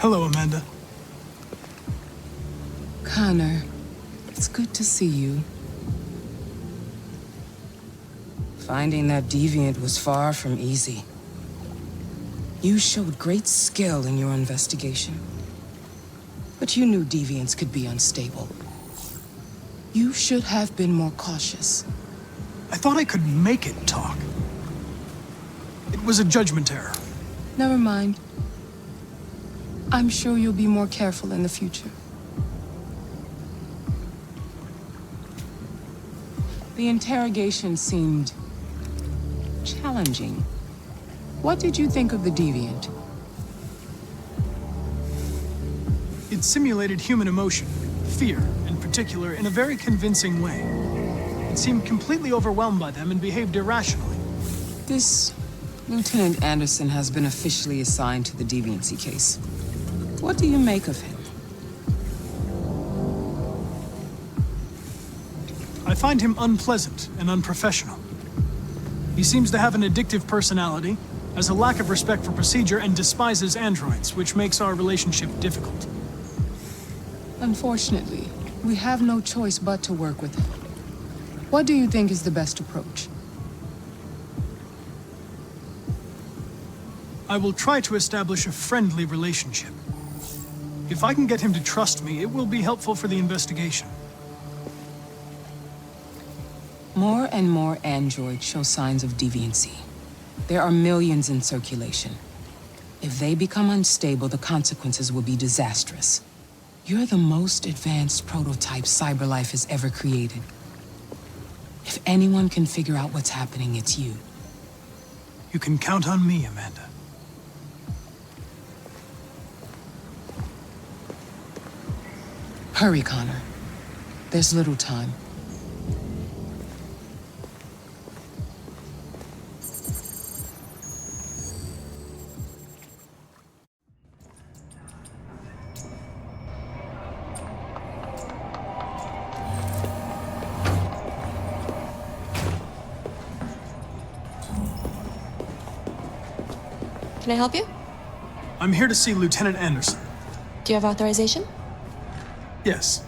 Hello, Amanda. Connor, it's good to see you. Finding that deviant was far from easy. You showed great skill in your investigation. But you knew deviants could be unstable. You should have been more cautious. I thought I could make it talk. It was a judgment error. Never mind. I'm sure you'll be more careful in the future. The interrogation seemed challenging. What did you think of the deviant? It simulated human emotion, fear in particular, in a very convincing way. It seemed completely overwhelmed by them and behaved irrationally. This Lieutenant Anderson has been officially assigned to the deviancy case. What do you make of him? I find him unpleasant and unprofessional. He seems to have an addictive personality, has a lack of respect for procedure, and despises androids, which makes our relationship difficult. Unfortunately, we have no choice but to work with him. What do you think is the best approach? I will try to establish a friendly relationship. If I can get him to trust me, it will be helpful for the investigation. More and more androids show signs of deviancy. There are millions in circulation. If they become unstable, the consequences will be disastrous. You're the most advanced prototype CyberLife has ever created. If anyone can figure out what's happening, it's you. You can count on me, Amanda. Hurry, Connor. There's little time. Can I help you? I'm here to see Lieutenant Anderson. Do you have authorization? Yes.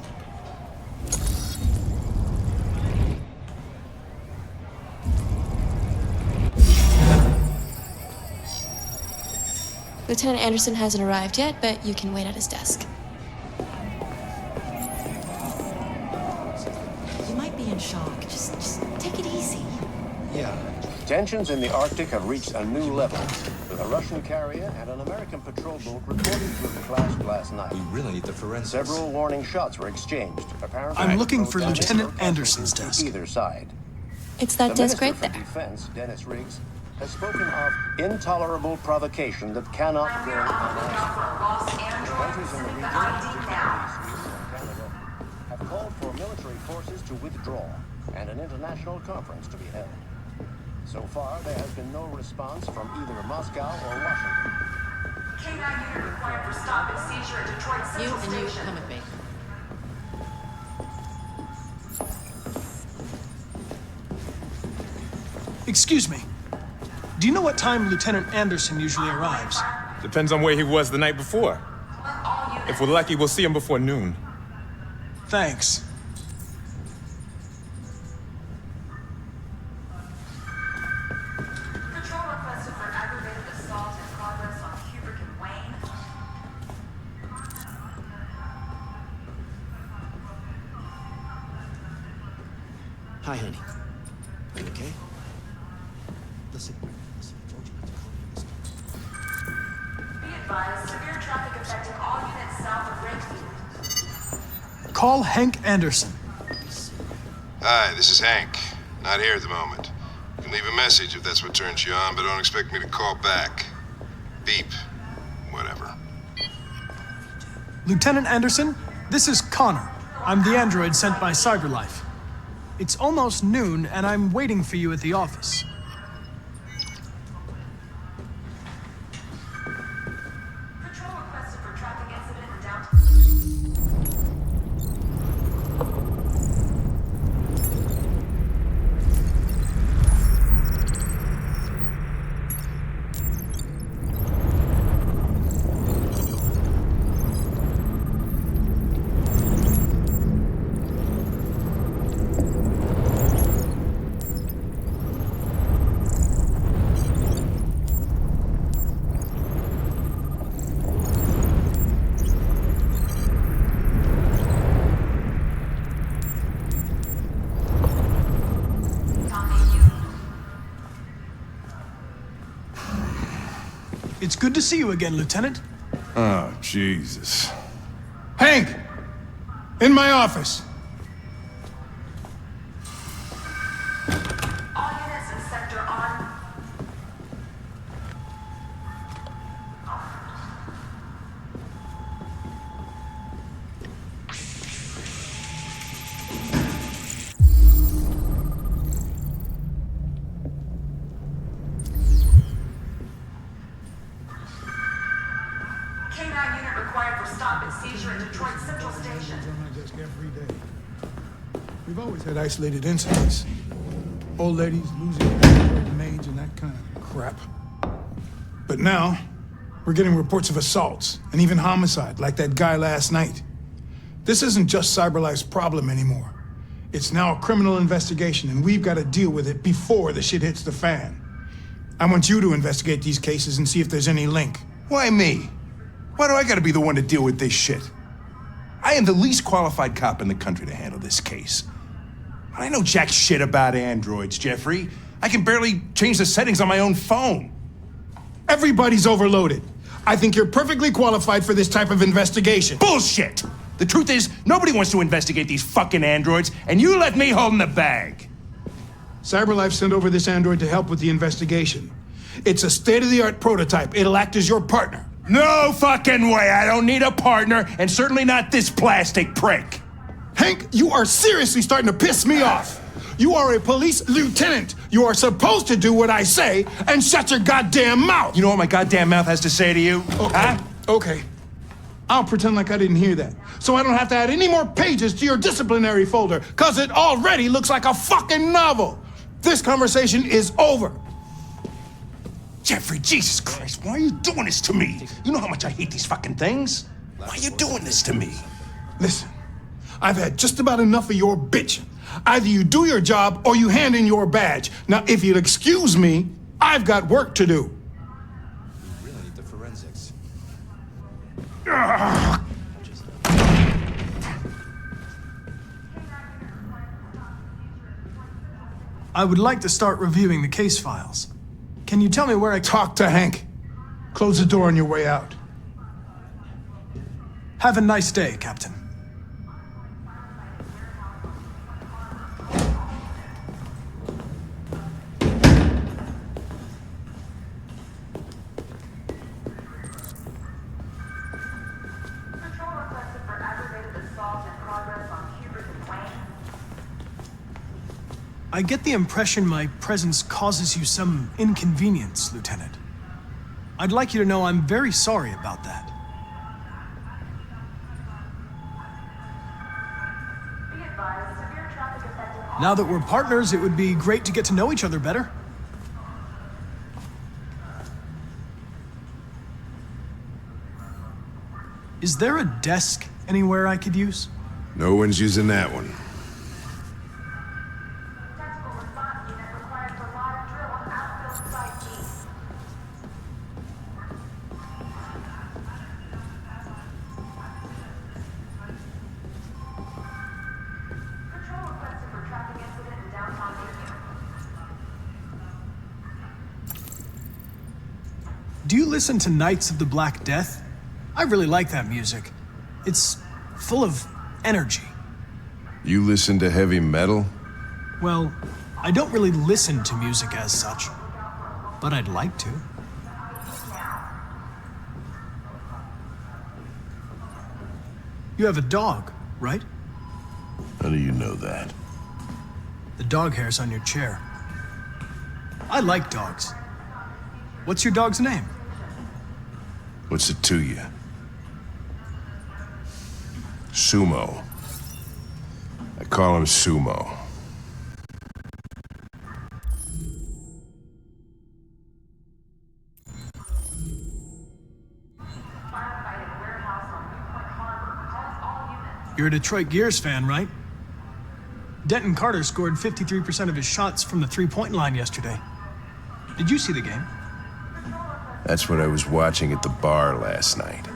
Lieutenant Anderson hasn't arrived yet, but you can wait at his desk. You might be in shock. Just take it easy. Yeah. Tensions in the Arctic have reached a new level, with a Russian carrier and an American patrol boat reported to have clashed last night. We really need the forensics. Several warning shots were exchanged. Apparently, I'm looking for both Lieutenant damaged Anderson's to desk. either side. It's that The desk Minister right for there. Defense, Dennis Riggs, has spoken of intolerable provocation that cannot go unanswered. Voters in the region, particularly Sweden and Canada, have called for military forces to withdraw and an international conference to be held. So far, there has been no response from either Moscow or Washington. K9 unit required for stop and seizure at Detroit You Central and you Station. come with me. Excuse me. Do you know what time Lieutenant Anderson usually arrives? Depends on where he was the night before. If we're lucky, we'll see him before noon. Thanks. Patrol requested for aggravated assault in progress on Kubrick and Wayne. Hi, honey. Are you okay? Listen, I told you not to call me on this number. Be advised, severe traffic affecting all units south of Redfield. Call Hank Anderson. Hi, this is Hank. Not here at the moment. You can leave a message if that's what turns you on, but don't expect me to call back. Beep. Whatever. Lieutenant Anderson, this is Connor. I'm the android sent by CyberLife. It's almost noon, and I'm waiting for you at the office. Patrol requested for traffic incident in downtown. It's good to see you again, Lieutenant. Oh, Jesus. Hank! In my office. All units in sector on. K9 unit required for stop and seizure at Detroit Central Station. On my desk every day. We've always had isolated incidents. Old ladies losing their maids and that kind of crap. But now, we're getting reports of assaults and even homicide, like that guy last night. This isn't just CyberLife's problem anymore. It's now a criminal investigation, and we've got to deal with it before the shit hits the fan. I want you to investigate these cases and see if there's any link. Why me? Why do I gotta be the one to deal with this shit? I am the least qualified cop in the country to handle this case. I know jack shit about androids, Jeffrey. I can barely change the settings on my own phone. Everybody's overloaded. I think you're perfectly qualified for this type of investigation. Bullshit! The truth is, nobody wants to investigate these fucking androids, and you let me hold in the bag. CyberLife sent over this android to help with the investigation. It's a state-of-the-art prototype. It'll act as your partner. No fucking way! I don't need a partner, and certainly not this plastic prick. Hank, you are seriously starting to piss me off. You are a police lieutenant. You are supposed to do what I say and shut your goddamn mouth. You know what my goddamn mouth has to say to you? Okay. Huh? Okay. I'll pretend like I didn't hear that, so I don't have to add any more pages to your disciplinary folder, because it already looks like a fucking novel. This conversation is over. Jeffrey, Jesus Christ, why are you doing this to me? You know how much I hate these fucking things. Why are you doing this to me? Listen, I've had just about enough of your bitching. Either you do your job or you hand in your badge. Now, if you'll excuse me, I've got work to do. We really need the forensics. I would like to start reviewing the case files. Can you tell me where I Talk to Hank. Close the door on your way out. Have a nice day, Captain. Patrol requested for aggravated assault in progress on Hubert and Wayne. I get the impression my presence causes you some inconvenience, Lieutenant. I'd like you to know I'm very sorry about that. Be advised, severe traffic affecting all. Now that we're partners, it would be great to get to know each other better. Is there a desk anywhere I could use? No one's using that one. Tactical response unit required for live drill on outfield site B. Patrol requested for traffic incident in downtown Bugün. Do you listen to Knights of the Black Death? I really like that music. It's full of energy. You listen to heavy metal? Well, I don't really listen to music as such, but I'd like to. You have a dog, right? How do you know that? The dog hair's on your chair. I like dogs. What's your dog's name? What's it to you? Sumo. I call him Sumo. Firefighting warehouse on Newport Harbor. Calls all units. You're a Detroit Gears fan, right? Denton Carter scored 53% of his shots from the three-point line yesterday. Did you see the game? That's what I was watching at the bar last night.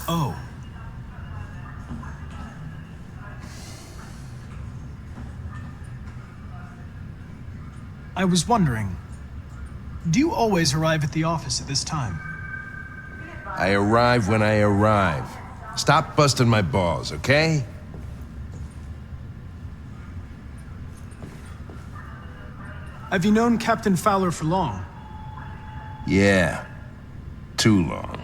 Oh. I was wondering, do you always arrive at the office at this time? I arrive when I arrive. Stop busting my balls, okay? Have you known Captain Fowler for long? Yeah. Too long.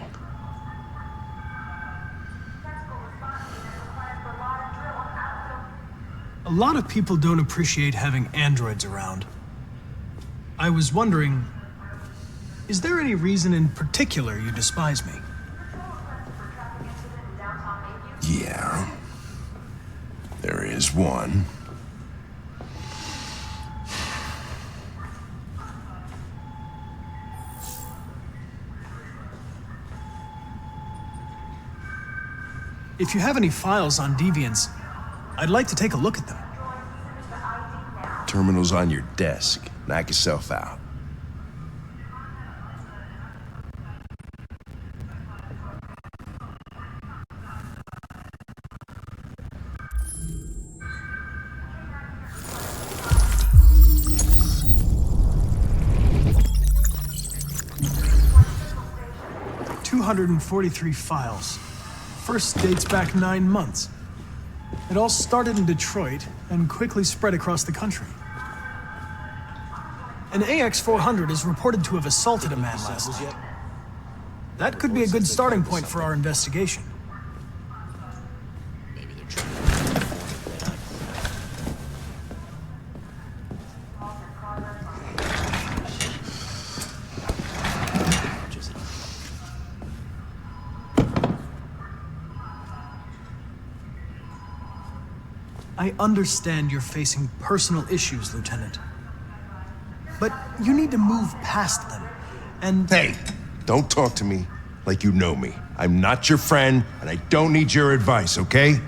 A lot of people don't appreciate having androids around. I was wondering, is there any reason in particular you despise me? Yeah. There is one. If you have any files on deviants, I'd like to take a look at them. Terminal's on your desk. Knock yourself out. $243 files. First dates back 9 months. It all started in Detroit and quickly spread across the country. An AX-400 is reported to have assaulted a man last night. That could be a good starting point for our investigation. Maybe they're trying to I understand you're facing personal issues, Lieutenant. But you need to move past them, and... Hey, don't talk to me like you know me. I'm not your friend, and I don't need your advice, okay?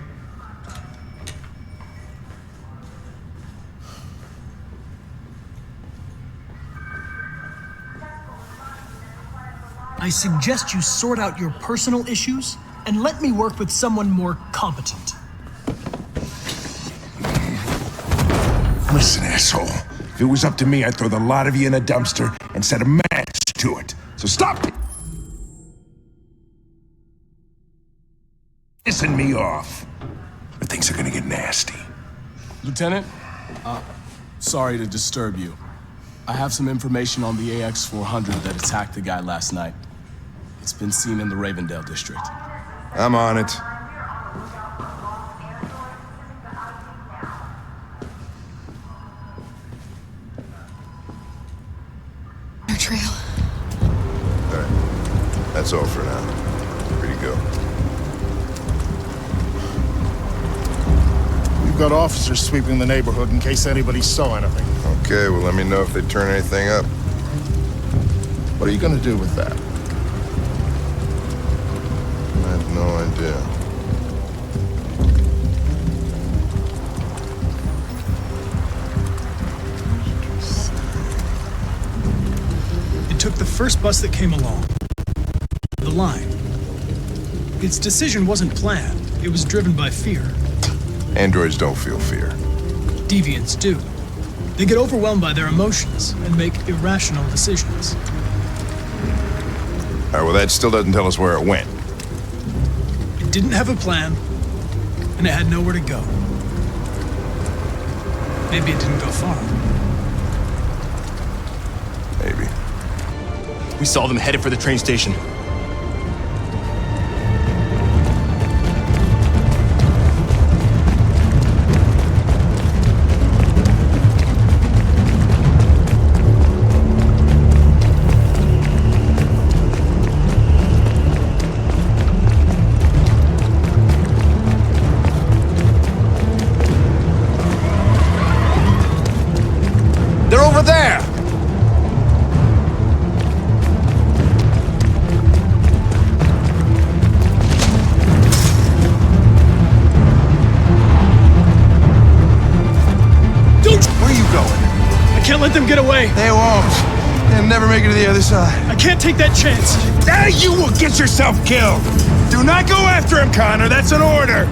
I suggest you sort out your personal issues and let me work with someone more competent. Listen, asshole. If it was up to me, I'd throw the lot of you in a dumpster and set a match to it. So stop pissing me off. Or things are gonna get nasty. Lieutenant, sorry to disturb you. I have some information on the AX-400 that attacked the guy last night. It's been seen in the Ravendale district. I'm on it. No trail. All right. That's all for now. Free to go. We've got officers sweeping the neighborhood in case anybody saw anything. Okay, well, let me know if they turn anything up. What are you going to do with that? I have no idea. It took the first bus that came along. The line. Its decision wasn't planned. It was driven by fear. Androids don't feel fear. Deviants do. They get overwhelmed by their emotions and make irrational decisions. All right, well, that still doesn't tell us where it went. It didn't have a plan, and it had nowhere to go. Maybe it didn't go far. Maybe. We saw them headed for the train station. They're over there! Where are you going? I can't let them get away. They won't. They'll never make it to the other side. I can't take that chance. Now you will get yourself killed! Do not go after him, Connor. That's an order!